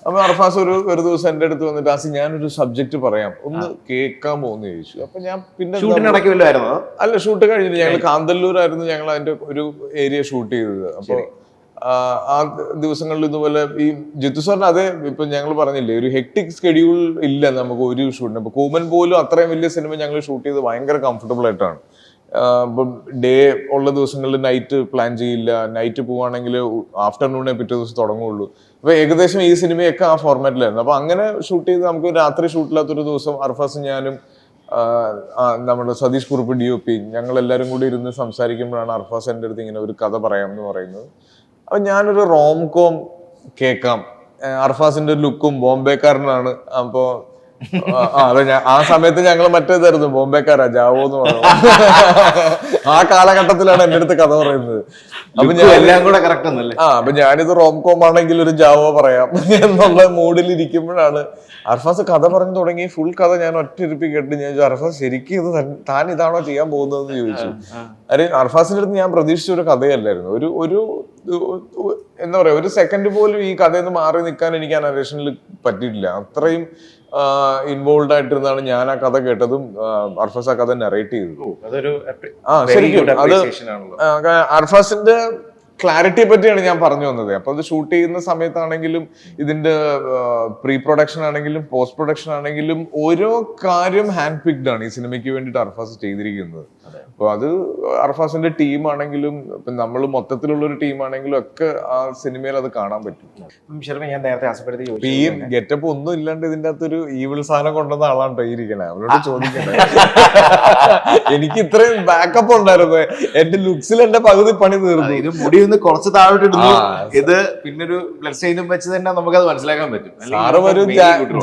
അപ്പൊ അർഫാസ് ഒരു ദിവസം എന്റെ അടുത്ത് വന്നിട്ട് ആസി ഞാനൊരു സബ്ജക്ട് പറയാം, ഒന്ന് കേൾക്കാമോ എന്ന് ചോദിച്ചു. അപ്പൊ ഞാൻ പിന്നെ അല്ല, ഷൂട്ട് കഴിഞ്ഞിട്ട് ഞങ്ങൾ കാന്തല്ലൂരായിരുന്നു ഞങ്ങൾ അതിന്റെ ഒരു ഏരിയ ഷൂട്ട് ചെയ്തത്. അപ്പൊ ആ ദിവസങ്ങളിൽ ഇതുപോലെ ഈ ജിത്തു സാറിന് അതേ, ഇപ്പൊ ഞങ്ങൾ പറഞ്ഞില്ലേ ഒരു ഹെക്ടിക് സ്കെഡ്യൂൾ ഇല്ല നമുക്ക് ഒരു ഷൂട്ടിന്. അപ്പൊ കൂമൻ പോലും അത്രയും വലിയ സിനിമ ഞങ്ങൾ ഷൂട്ട് ചെയ്ത് ഭയങ്കര കംഫർട്ടബിൾ ആയിട്ടാണ്. ഇപ്പം ഡേ ഉള്ള ദിവസങ്ങളിൽ നൈറ്റ് പ്ലാൻ ചെയ്യില്ല, നൈറ്റ് പോവാണെങ്കിൽ ആഫ്റ്റർനൂണെ പിറ്റേ ദിവസം തുടങ്ങുള്ളൂ. അപ്പൊ ഏകദേശം ഈ സിനിമയൊക്കെ ആ ഫോർമാറ്റിലായിരുന്നു. അപ്പൊ അങ്ങനെ ഷൂട്ട് ചെയ്ത് നമുക്ക് രാത്രി ഷൂട്ടില്ലാത്തൊരു ദിവസം അർഫാസും ഞാനും നമ്മുടെ സതീഷ് കുറുപ്പ് DOP ഞങ്ങൾ എല്ലാവരും കൂടി ഇരുന്ന് സംസാരിക്കുമ്പോഴാണ് അർഫാസ് എൻ്റെ അടുത്ത് ഇങ്ങനെ ഒരു കഥ പറയാം എന്ന് പറയുന്നത്. അപ്പൊ ഞാനൊരു റോം കോം കേൾക്കാം, അർഫാസിന്റെ ലുക്കും ബോംബെക്കാരനാണ്. അപ്പോ അതെ, ആ സമയത്ത് ഞങ്ങൾ മറ്റേതായിരുന്നു, ബോംബെക്കാരാ ജാവോ എന്ന് പറഞ്ഞു. ആ കാലഘട്ടത്തിലാണ് എന്റെ അടുത്ത് കഥ പറയുന്നത്. അപ്പൊ ഞാൻ എല്ലാം കൂടെ കറക്റ്റ് ഒന്നല്ലേ. അപ്പൊ ഞാനിത് റോംകോം ആണെങ്കിൽ ഒരു ജാവോ പറയാം എന്നുള്ള മൂഡിൽ ഇരിക്കുമ്പോഴാണ് അർഫാസ് കഥ പറഞ്ഞു തുടങ്ങി. ഫുൾ കഥ ഞാൻ ഒറ്റയിരുപ്പി കേട്ട് ഞാൻ ചോദിച്ചു, അർഫാസ് ശരിക്കും ഇത് താൻ ഇതാണോ ചെയ്യാൻ പോകുന്നതെന്ന് ചോദിച്ചു. അരെ അർഫാസിന്റെ അടുത്ത് ഞാൻ പ്രതീക്ഷിച്ച ഒരു കഥയല്ലായിരുന്നു. ഒരു എന്താ പറയാ, ഒരു സെക്കൻഡ് പോലും ഈ കഥയിൽ നിന്ന് മാറി നിൽക്കാൻ എനിക്ക് ആ നരേഷനിൽ പറ്റിയിട്ടില്ല. അത്രയും ഇൻവോൾവ് ആയിട്ടിരുന്നാണ് ഞാൻ ആ കഥ കേട്ടതും അർഫാസ് ആ കഥ നറേറ്റ് ചെയ്തത്. ശരിക്കും അത് അർഫാസിന്റെ ക്ലാരിറ്റിയെ പറ്റിയാണ് ഞാൻ പറഞ്ഞു വന്നത്. അപ്പൊ അത് ഷൂട്ട് ചെയ്യുന്ന സമയത്താണെങ്കിലും ഇതിന്റെ പ്രീ പ്രൊഡക്ഷൻ ആണെങ്കിലും പോസ്റ്റ് പ്രൊഡക്ഷൻ ആണെങ്കിലും ഓരോ കാര്യം ഹാൻഡ് പിക്ഡ് ആണ് ഈ സിനിമയ്ക്ക് വേണ്ടിയിട്ട് അർഫാസ് ചെയ്തിരിക്കുന്നത്. അപ്പൊ അത് അർഫാസിന്റെ ടീമാണെങ്കിലും നമ്മൾ മൊത്തത്തിലുള്ള ഒരു ടീമാണെങ്കിലും ഒക്കെ ആ സിനിമയിൽ അത് കാണാൻ പറ്റും. ഞാൻ നേരത്തെ ആസ്പെക്ട് ഈ ഗെറ്റപ്പ് ഒന്നും ഇല്ലാണ്ട് ഇതിന്റെ അകത്തൊരു ഈവിൾ സാധനം കൊണ്ടുവന്ന ആളാണ് ഇരിക്കണേ. അവരോട് ചോദിക്കണേ, എനിക്ക് ഇത്രയും ബാക്കപ്പ് ഉണ്ടായിരുന്നു. എന്റെ ലുക്സിൽ എന്റെ പകുതി പണി തീർന്നു. ഇത് മുടി ഒന്ന് കുറച്ച് താഴോട്ട് ഇടുന്നു, ഇത് പിന്നെ ഒരു ബ്ലഡ് സ്റ്റെയിനും വെച്ച് തന്നെ നമുക്കത് മനസ്സിലാക്കാൻ പറ്റും. സാറ് വരും,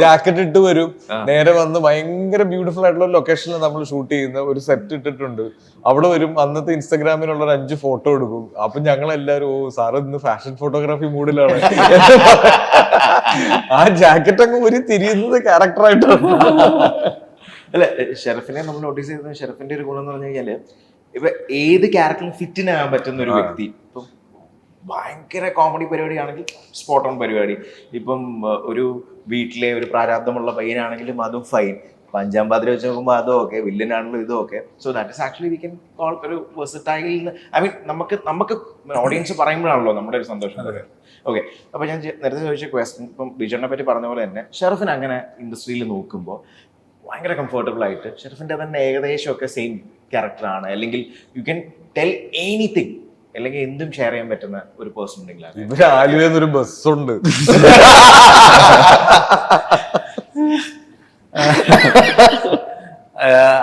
ജാക്കറ്റ് ഇട്ട് വരും, നേരെ വന്ന് ഭയങ്കര ബ്യൂട്ടിഫുൾ ആയിട്ടുള്ള ലൊക്കേഷനിൽ നമ്മൾ ഷൂട്ട് ചെയ്യുന്ന ഒരു സെറ്റ് ഇട്ടിട്ടുണ്ട്. അവിടെ വരും, അന്നത്തെ ഇൻസ്റ്റാഗ്രാമിലുള്ള ഒരു 5 ഫോട്ടോ എടുക്കും. അപ്പൊ ഞങ്ങൾ എല്ലാരും ഓ സാറ് ഇന്ന് ഫാഷൻ ഫോട്ടോഗ്രാഫി മൂഡിലാണ്. ആ ജാക്കറ്റ് അങ്ങ് ഒരു തിരിയുന്നത് ക്യാരക്ടറായിട്ടാണ്. അല്ല, ഷെറഫിനെ നമ്മൾ നോട്ടീസ് ചെയ്തത് ഷെറഫിന്റെ ഒരു ഗുണം എന്ന് പറഞ്ഞു കഴിഞ്ഞാല് ഇപ്പൊ ഏത് ക്യാരക്ടറിലും ഫിറ്റിനാകാൻ പറ്റുന്ന ഒരു വ്യക്തി. ഇപ്പം ഭയങ്കര കോമഡി പരിപാടിയാണെങ്കിൽ സ്പോട്ട് ഓൺ പരിപാടി, ഇപ്പം ഒരു വീട്ടിലെ ഒരു പ്രാരാബ്ദമുള്ള പയ്യനാണെങ്കിലും അതും ഫൈൻ. അഞ്ചാം പാതിര വെച്ച് നോക്കുമ്പോൾ അതും ഓക്കെ, വില്ലനാണല്ലോ ഇതും okay. So that is actually we can call ഒരു വെർസറ്റൈൽ. ഐ മീൻ നമുക്ക് ഓഡിയൻസ് പറയുമ്പോഴാണല്ലോ നമ്മുടെ ഒരു സന്തോഷം. ഓക്കെ, അപ്പൊ ഞാൻ നേരത്തെ ചോദിച്ച ക്വസ്റ്റ്യൻ, ഇപ്പം ബിജോണിനെ പറ്റി പറഞ്ഞ പോലെ തന്നെ ഷെറഫിന് അങ്ങനെ ഇൻഡസ്ട്രിയിൽ നോക്കുമ്പോൾ ഭയങ്കര കംഫർട്ടബിൾ ആയിട്ട് ഷെറഫിന്റെ തന്നെ ഏകദേശം ഒക്കെ സെയിം ക്യാരക്ടറാണ്, അല്ലെങ്കിൽ യു ക്യാൻ ടെൽ എനിത്തിങ്, അല്ലെങ്കിൽ എന്തും ഷെയർ ചെയ്യാൻ പറ്റുന്ന ഒരു പേഴ്സൺ ഉണ്ടെങ്കിൽ ഇവര് ആലുവെന്നൊരു ബസ്സുണ്ട്.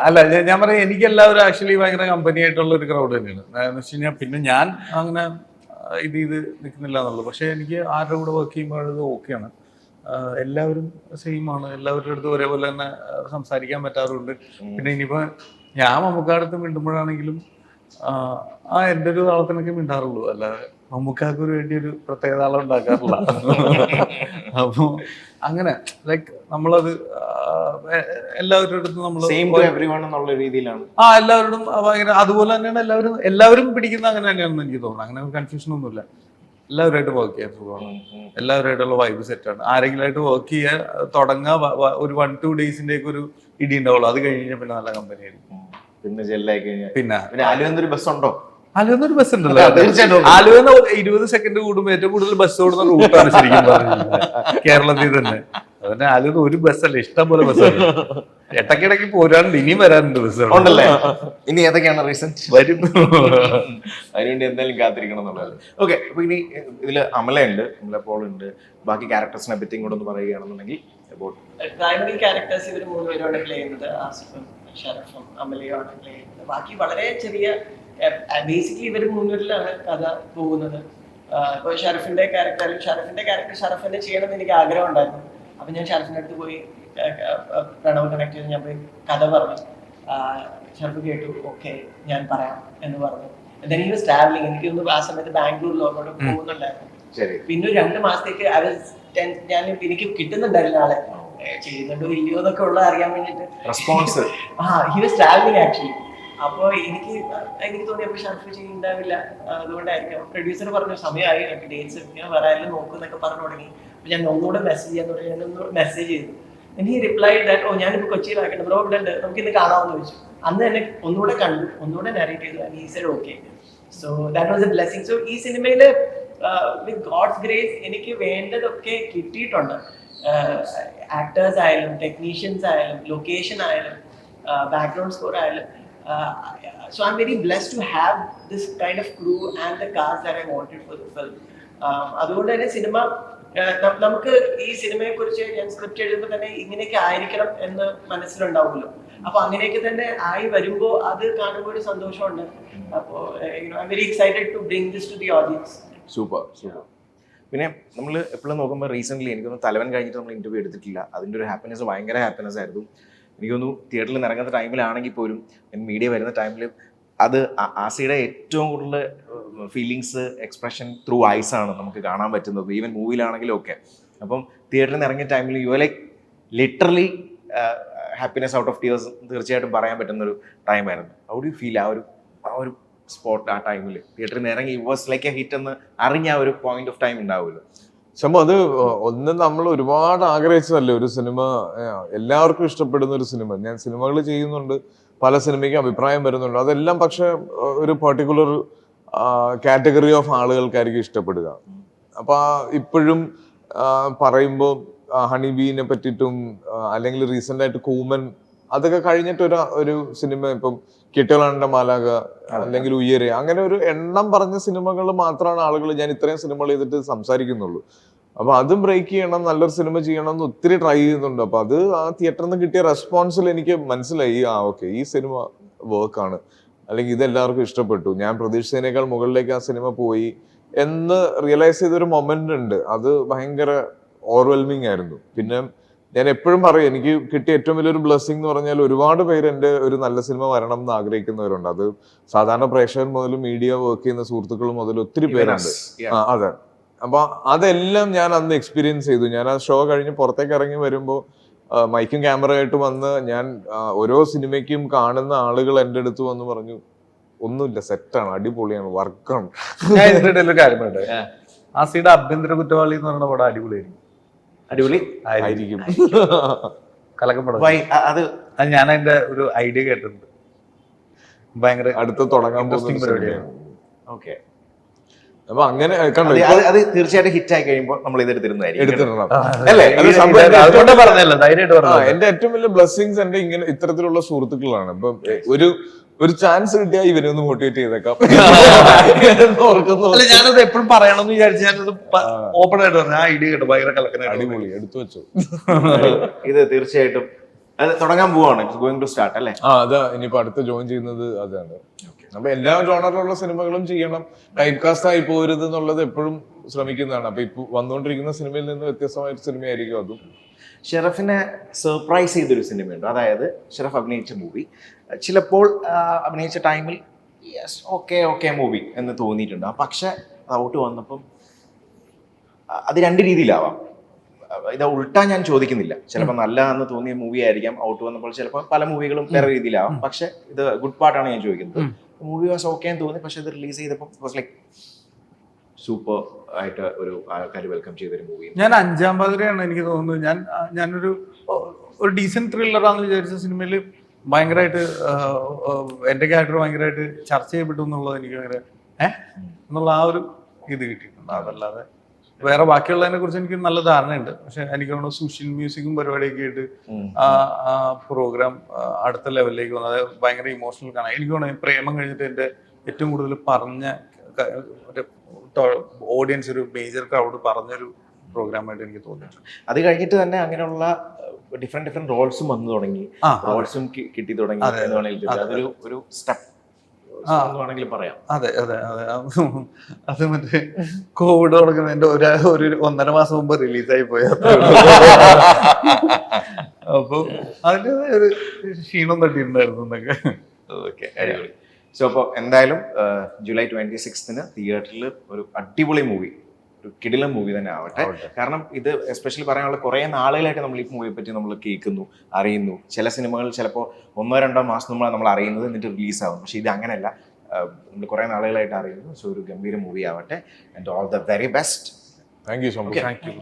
അല്ല, ഞാൻ പറയാം, എനിക്ക് എല്ലാവരും ആക്ച്വലി ഭയങ്കര കമ്പനി ആയിട്ടുള്ള ഒരു ക്രൗഡ് തന്നെയാണ്. എന്ന് വെച്ച് കഴിഞ്ഞാൽ പിന്നെ ഞാൻ അങ്ങനെ ഇത് നിൽക്കുന്നില്ല എന്നുള്ളൂ. പക്ഷെ എനിക്ക് ആരുടെ കൂടെ വർക്ക് ചെയ്യുമ്പോൾ അത് ഓക്കെയാണ്. എല്ലാവരും സെയിം ആണ്, എല്ലാവരുടെ അടുത്ത് ഒരേപോലെ തന്നെ സംസാരിക്കാൻ പറ്റാറുണ്ട്. പിന്നെ ഇനിയിപ്പോ ഞാൻ മമ്മൂക്കാടുത്ത് മിണ്ടുമ്പോഴാണെങ്കിലും എൻ്റെ ഒരു താളത്തിനൊക്കെ മിണ്ടാറുള്ളൂ, അല്ലാതെ മമ്മൂക്കാക്ക് ഒരു വേണ്ടി ഒരു പ്രത്യേക താളം ഉണ്ടാക്കാറില്ല. അപ്പൊ അങ്ങനെ ലൈക്ക് നമ്മളത് എല്ലാവരുടെ അടുത്തും നമ്മൾ എല്ലാവരോടും ഭയങ്കര അതുപോലെ തന്നെയാണ്. എല്ലാവരും പിടിക്കുന്ന അങ്ങനെ തന്നെയാണെന്ന് എനിക്ക് തോന്നുന്നു. അങ്ങനെ കൺഫ്യൂഷൻ ഒന്നുമില്ല. എല്ലാവരുമായിട്ട് വർക്ക് ചെയ്യാൻ സുഖമാണ്, എല്ലാവരുമായിട്ടുള്ള വൈബ് സെറ്റാണ്. ആരെങ്കിലും ആയിട്ട് വർക്ക് ചെയ്യാൻ തുടങ്ങുക ഒരു 1-2 ഡേയ്സിന്റെ ഒക്കെ ഒരു ഇടി ഉണ്ടാവുള്ളൂ. അത് കഴിഞ്ഞാൽ പിന്നെ നല്ല കമ്പനി ആയിരിക്കും. പിന്നെ ജെല്ലായി കഴിഞ്ഞാൽ പിന്നെ ആലുവെന്നൊരു ബസ് ഉണ്ടോ? ആലുവെന്നൊരു ബസ് ഉണ്ടല്ലോ. ആലുവെന്ന് 20 സെക്കൻഡ് കൂടുമ്പോൾ ഏറ്റവും കൂടുതൽ ബസ് ഓടുന്ന റൂട്ടാണ് ശരിക്കും പറഞ്ഞത് കേരളത്തിൽ തന്നെ. അതന്നെ ആദ്യം ഒരു ബസ്സല്ല, ഇഷ്ടം പോലെ ബസ്സല്ല. ഇടയ്ക്കിടയ്ക്ക് പോരാണ്ട് ഇനിയും വരാനുണ്ട് ബസ്സുകൾ. ഉണ്ടല്ലേ? ഇനി ഏതൊക്കെയാണ് റീസൺ? വരും. അതിനുവേണ്ടി എന്തായാലും കാത്തിരിക്കണം എന്നുള്ളത്. ഓക്കെ, അപ്പൊ ഇനി ഇതില് അമലയുണ്ട്, അമല ഉണ്ട്, ബാക്കി ക്യാരക്ടേഴ്സിനെ പറ്റി കൂടെ ഒന്ന് പറയുകയാണെന്നുണ്ടെങ്കിൽ പ്രൈമറി ക്യാരക്ടേഴ്സ് ഇവർ മൂന്നുപേരാണ് പ്ലേ ചെയ്യുന്നത്. ആസിഫും ഷറഫും അമലയുമാണ് പ്ലേ ചെയ്യുന്നത്. ബാക്കി വളരെ ചെറിയ, ബേസിക്കലി ഇവർ മൂന്നുപേരിലാണ് കഥ പോകുന്നത്. ഇപ്പോൾ ഷറഫിന്റെ ക്യാരക്ടർ ഷറഫിനെ ചെയ്യണമെന്ന് എനിക്ക് ആഗ്രഹം ഉണ്ടായിരുന്നു. അപ്പം ഞാൻ ഷറഫിൻ്റെ അടുത്ത് പോയി പ്രണവ് കണക്ട് ചെയ്ത് ഞാൻ പോയി കഥ പറഞ്ഞു. ഷറഫ് കേട്ടു, ഓക്കെ ഞാൻ പറയാം എന്ന് പറഞ്ഞു. then he was traveling. എനിക്കൊന്ന് ആ സമയത്ത് ബാംഗ്ലൂരിലോ അങ്ങോട്ട് പോകുന്നുണ്ടായിരുന്നു. പിന്നെ 2 മാസത്തേക്ക് ഞാൻ എനിക്ക് കിട്ടുന്നുണ്ടായിരുന്ന ആളെ ചെയ്യുന്നുണ്ടോ ഇല്ലയോ എന്നൊക്കെ ഉള്ള അറിയാൻ വേണ്ടിട്ട് response he was traveling actually. അപ്പോൾ എനിക്ക് തോന്നി അപ്പോൾ ഷർഫ് ചെയ്യുന്നുണ്ടാവില്ല, അതുകൊണ്ടായിരിക്കും. പ്രൊഡ്യൂസർ പറഞ്ഞു സമയമായി, ഡേറ്റ്സ് ഇങ്ങനെ വരാനും നോക്കുന്നൊക്കെ പറഞ്ഞു തുടങ്ങി. അപ്പോൾ ഞാൻ ഒന്നുകൂടെ മെസ്സേജ് ചെയ്യാൻ തുടങ്ങി. ഞാൻ ഒന്നുകൂടെ മെസ്സേജ് ചെയ്തു. he replied that ഞാനിപ്പോൾ കൊച്ചിയിലാക്കണ്ട ബ്രോ ഇവിടെ ഉണ്ട്, നമുക്ക് ഇന്ന് കാണാമെന്ന് ചോദിച്ചു. അന്ന് തന്നെ ഒന്നുകൂടെ കണ്ടു, ഒന്നുകൂടെ നാരേറ്റ് ചെയ്തു. he said okay. So that was a blessing. So ഈ സിനിമയിൽ വിത്ത് ഗോഡ്സ് ഗ്രേസ് എനിക്ക് വേണ്ടതൊക്കെ കിട്ടിയിട്ടുണ്ട്. ആക്ടേഴ്സ് ആയാലും ടെക്നീഷ്യൻസ് ആയാലും ലൊക്കേഷൻ ആയാലും ബാക്ക്ഗ്രൗണ്ട് സ്കോർ ആയാലും. So I'm very blessed to have this kind of crew and the cast that I wanted for the film. അതുകൊണ്ട് തന്നെ സിനിമ നമുക്ക് ഈ സിനിമയെ കുറിച്ച് ഞാൻ സ്ക്രിപ്റ്റ് എഴുതുമ്പോൾ തന്നെ ഇങ്ങനെയൊക്കെ ആയിരിക്കണം എന്ന് മനസ്സിലുണ്ടാവുമല്ലോ. അപ്പൊ അങ്ങനെയൊക്കെ തന്നെ ആയി വരുമ്പോൾ അത് കാണുമ്പോൾ ഒരു സന്തോഷമുണ്ട്. അപ്പോൾ I very excited to bring this to the audience. Super. പിന്നെ നമ്മൾ എപ്പോഴും നോക്കുമ്പോൾ റീസെന്റ് എനിക്കൊന്ന് തലവൻ കഴിഞ്ഞിട്ട് നമ്മൾ ഇന്റർവ്യൂ എടുത്തിട്ടില്ല. അതിൻ്റെ ഒരു ഹാപ്പിനെസ് ഭയങ്കര ഹാപ്പിനെസ് ആയിരുന്നു. എനിക്കൊന്ന് തിയേറ്ററിൽ ഇറങ്ങുന്ന ടൈമിലാണെങ്കിൽ പോലും മീഡിയ വരുന്ന ടൈമിൽ അത് ആസിയുടെ ഏറ്റവും കൂടുതൽ ഫീലിങ്സ് എക്സ്പ്രഷൻ ത്രൂ ഐസ് ആണ് നമുക്ക് കാണാൻ പറ്റുന്നത്. ഈവൻ മൂവിയിലാണെങ്കിലും ഒക്കെ. അപ്പം തിയേറ്ററിൽ നിന്ന് ഇറങ്ങിയ ടൈമിൽ you like literally happiness out of tears തീർച്ചയായിട്ടും പറയാൻ പറ്റുന്നൊരു ടൈമായിരുന്നു. ഹൗ ഡു യു ഫീൽ ആ ഒരു സ്പോട്ട് ആ ടൈമിൽ തിയേറ്ററിൽ നിന്ന് ഇറങ്ങി വാസ് ലൈക്ക് എ ഹിറ്റ് എന്ന് അറിഞ്ഞ ആ ഒരു പോയിന്റ് ഓഫ് ടൈം ഉണ്ടാവുമല്ലോ? അത് ഒന്ന് നമ്മൾ ഒരുപാട് ആഗ്രഹിച്ചതല്ലേ ഒരു സിനിമ, എല്ലാവർക്കും ഇഷ്ടപ്പെടുന്ന ഒരു സിനിമ. ഞാൻ സിനിമകൾ ചെയ്യുന്നുണ്ട്, പല സിനിമയ്ക്ക് അഭിപ്രായം വരുന്നുണ്ട്. അതെല്ലാം പക്ഷെ ഒരു പെർട്ടിക്കുലർ കാറ്റഗറി ഓഫ് ആളുകൾക്കായിരിക്കും ഇഷ്ടപ്പെടുക. അപ്പൊ ഇപ്പോഴും പറയുമ്പോൾ ഹണിബീനെ പറ്റിയിട്ടും അല്ലെങ്കിൽ റീസെന്റ് ആയിട്ട് കൂമൻ, അതൊക്കെ കഴിഞ്ഞിട്ട് ഒരു സിനിമ ഇപ്പം കിട്ടുകളുടെ മാലാക അല്ലെങ്കിൽ ഉയരെ, അങ്ങനെ ഒരു എണ്ണം പറഞ്ഞ സിനിമകൾ മാത്രമാണ് ആളുകൾ ഞാൻ ഇത്രയും സിനിമകൾ ചെയ്തിട്ട് സംസാരിക്കുന്നുള്ളൂ. അപ്പൊ അതും ബ്രേക്ക് ചെയ്യണം, നല്ലൊരു സിനിമ ചെയ്യണം എന്ന് ഒത്തിരി ട്രൈ ചെയ്യുന്നുണ്ട്. അപ്പൊ അത് ആ തിയേറ്ററിൽ നിന്ന് കിട്ടിയ റെസ്പോൺസിൽ എനിക്ക് മനസ്സിലായി, ഓക്കെ ഈ സിനിമ വർക്കാണ്, അല്ലെങ്കിൽ ഇതെല്ലാവർക്കും ഇഷ്ടപ്പെട്ടു, ഞാൻ പ്രതീക്ഷിച്ചതിനേക്കാൾ മുകളിലേക്ക് ആ സിനിമ പോയി എന്ന് റിയലൈസ് ചെയ്തൊരു മൊമെന്റ് ഉണ്ട്. അത് ഭയങ്കര ഓവർവെൽമിങ് ആയിരുന്നു. പിന്നെ ഞാൻ എപ്പോഴും പറയും, എനിക്ക് കിട്ടിയ ഏറ്റവും വലിയൊരു ബ്ലെസ്സിങ് എന്ന് പറഞ്ഞാൽ ഒരുപാട് പേര് എൻ്റെ ഒരു നല്ല സിനിമ വരണം എന്ന് ആഗ്രഹിക്കുന്നവരുണ്ട്. അത് സാധാരണ പ്രേക്ഷകർ മുതലും മീഡിയ വർക്ക് ചെയ്യുന്ന സുഹൃത്തുക്കൾ മുതൽ ഒത്തിരി പേരുണ്ട്. അതെ. അപ്പൊ അതെല്ലാം ഞാൻ അന്ന് എക്സ്പീരിയൻസ് ചെയ്തു. ഞാൻ ആ ഷോ കഴിഞ്ഞ് പുറത്തേക്ക് ഇറങ്ങി വരുമ്പോൾ മൈക്കും ക്യാമറ ആയിട്ട് വന്ന് ഞാൻ ഓരോ സിനിമയ്ക്കും കാണുന്ന ആളുകൾ എൻ്റെ അടുത്ത് വന്ന് പറഞ്ഞു, ഒന്നുമില്ല, സെറ്റാണ്, അടിപൊളിയാണ്, വർക്കാണ്. ഞാൻ ഇതിന്റെ ഒരു കാര്യം പറയട്ടെ, ആസിയുടെ ആഭ്യന്തര കുറ്റവാളി എന്ന് പറയുന്ന പടം അടിപൊളിയായിരിക്കും. അടിപൊളി ആയിരിക്കും, കലക്കപ്പടം. അത് ഞാൻ അതിന്റെ ഒരു ഐഡിയ കേട്ടിട്ടുണ്ട്. ഭയങ്കര അടുത്ത് തുടങ്ങാൻ പോകുന്ന പരിപാടിയാണ്. ഓക്കെ. അപ്പൊ അങ്ങനെ കണ്ടോ, അത് തീർച്ചയായിട്ടും ഹിറ്റ് ആയി കഴിയുമ്പോൾ നമ്മൾ എടുത്തിടണം. അതുകൊണ്ട് പറഞ്ഞല്ലോ, ധൈര്യമായിട്ട് പറഞ്ഞു. എന്റെ ഏറ്റവും വലിയ ബ്ലെസ്സിങ്സ് എന്റെ ഇങ്ങനെ ഇത്തരത്തിലുള്ള സുഹൃത്തുക്കളാണ്. ഇപ്പൊ ഒരു ചാൻസ് കിട്ടിയാൽ ഇവരെ ഒന്ന് മോട്ടിവേറ്റ് ചെയ്തേക്കാം. ഞാനത് എപ്പോഴും പറയണമെന്ന് വിചാരിച്ചു. ഞാനത് ഓപ്പൺ ആയിട്ട് പറഞ്ഞു, ആ ഐഡിയ കേട്ടോ, ഭയങ്കര കലക്കനായിട്ട് അടിപൊളി, എടുത്തു വെച്ചു. ഇത് തീർച്ചയായിട്ടും അത് തുടങ്ങാൻ പോവാണ്, ഗോയിങ് ടു സ്റ്റാർട്ട് അല്ലേ? അതാ ഇനിയിപ്പോ അടുത്ത് ജോയിൻ ചെയ്യുന്നത് അതാണ്. അപ്പൊ എല്ലാ ജോണറിലുള്ള സിനിമകളും ചെയ്യണം, ടൈപ്പ് കാസ്റ്റ് ആയി പോരുത് എന്നുള്ളത് എപ്പോഴും ശ്രമിക്കുന്നതാണ്. അപ്പൊ ഇപ്പൊ വന്നുകൊണ്ടിരിക്കുന്ന സിനിമയിൽ നിന്ന് വ്യത്യസ്തമായ ഒരു സിനിമയായിരിക്കും അതും. ഷെറഫിനെ സർപ്രൈസ് ചെയ്തൊരു സിനിമയുണ്ട്, അതായത് ഷെറഫ് അഭിനയിച്ച മൂവി ചിലപ്പോൾ അഭിനയിച്ച ടൈമിൽ യെസ് ഓക്കെ മൂവി എന്ന് തോന്നിയിട്ടുണ്ട്. പക്ഷെ ഔട്ട് വന്നപ്പം അത് രണ്ട് രീതിയിലാവാം. ഇത് ഉൾട്ടാ ഞാൻ ചോദിക്കുന്നില്ല, ചിലപ്പോൾ നല്ല എന്ന് തോന്നിയ മൂവി ആയിരിക്കാം ഔട്ട് വന്നപ്പോൾ, ചിലപ്പോൾ പല മൂവികളും വേറെ രീതിയിലാവാം. പക്ഷെ ഇത് ഗുഡ് പാർട്ടാണ് ഞാൻ ചോദിക്കുന്നത്. മൂവി വാസ് ഓക്കെ എന്ന് തോന്നി, പക്ഷെ ഇത് റിലീസ് ചെയ്തപ്പോൾ വാസ് ലൈക്ക് സൂപ്പർ ആയിട്ട് ഒരു ആൾക്കാർ വെൽക്കം ചെയ്തൊരു മൂവി. ഞാൻ 5ാം പാതിരയാണ് എനിക്ക് തോന്നുന്നത്. ഞാനൊരു ഡീസന്റ് ത്രില്ലറാന്ന് വിചാരിച്ച സിനിമയിൽ ഭയങ്കരമായിട്ട് എന്റെ ക്യാരക്ടർ ഭയങ്കരമായിട്ട് ചർച്ച ചെയ്യപ്പെട്ടു എന്നുള്ളത് എനിക്ക് ഭയങ്കര എന്നുള്ള ആ ഒരു ഇത് കിട്ടിയിട്ടുണ്ട്. അതല്ലാതെ വേറെ ബാക്കിയുള്ളതിനെ കുറിച്ച് എനിക്ക് നല്ല ധാരണയുണ്ട്. പക്ഷെ എനിക്ക് തോന്നുന്നു സോഷ്യൽ മ്യൂസിക്കും പരിപാടിയൊക്കെ ആയിട്ട് ആ പ്രോഗ്രാം അടുത്ത ലെവലിലേക്ക് വന്നു. അതായത് ഭയങ്കര ഇമോഷണൽ കാണാൻ എനിക്ക് തോന്നുന്നു പ്രേമം കഴിഞ്ഞിട്ട് എൻ്റെ ഏറ്റവും കൂടുതൽ പറഞ്ഞ ഓഡിയൻസ് ഒരു മേജർ ക്രൗഡ് പറഞ്ഞൊരു പ്രോഗ്രാമായിട്ട് എനിക്ക് തോന്നിയിട്ടുണ്ട്. അത് കഴിഞ്ഞിട്ട് തന്നെ അങ്ങനെയുള്ള ഡിഫറെന്റ് റോൾസും വന്നു തുടങ്ങി, റോൾസും കിട്ടി തുടങ്ങി എന്ന് വേണമെങ്കിൽ അതൊരു ഒരു സ്റ്റെപ്പ് വേണമെങ്കിൽ പറയാം. അതെ അതെ അതെ അത് മറ്റേ കോവിഡ് തുടങ്ങുന്നതിന്റെ ഒരു 1.5 മാസം മുമ്പ് റിലീസായി പോയി. അപ്പൊ അതിൻ്റെതായ ഒരു ക്ഷീണം തട്ടിയിട്ടുണ്ടായിരുന്നു എന്നൊക്കെ. ഓക്കെ, അടിപൊളി. സോ അപ്പോൾ എന്തായാലും ജൂലൈ 26 തിയേറ്ററിൽ ഒരു അടിപൊളി മൂവി, ഒരു കിടിലൻ മൂവി തന്നെ ആവട്ടെ. കാരണം ഇത് എസ്പെഷ്യലി പറയാനുള്ള കുറേ നാളുകളായിട്ട് നമ്മൾ ഈ മൂവിയെ പറ്റി നമ്മൾ കേൾക്കുന്നു, അറിയുന്നു. ചില സിനിമകൾ ചിലപ്പോൾ 1-2 മാസം നമ്മൾ അറിയുന്നത് എന്നിട്ട് റിലീസാവും. പക്ഷെ ഇത് അങ്ങനെയല്ല, നമ്മൾ കുറേ നാളുകളായിട്ട് അറിയുന്നു. സോ ഒരു ഗംഭീര മൂവി ആവട്ടെ. And all the very best. Thank you so much. Thank you.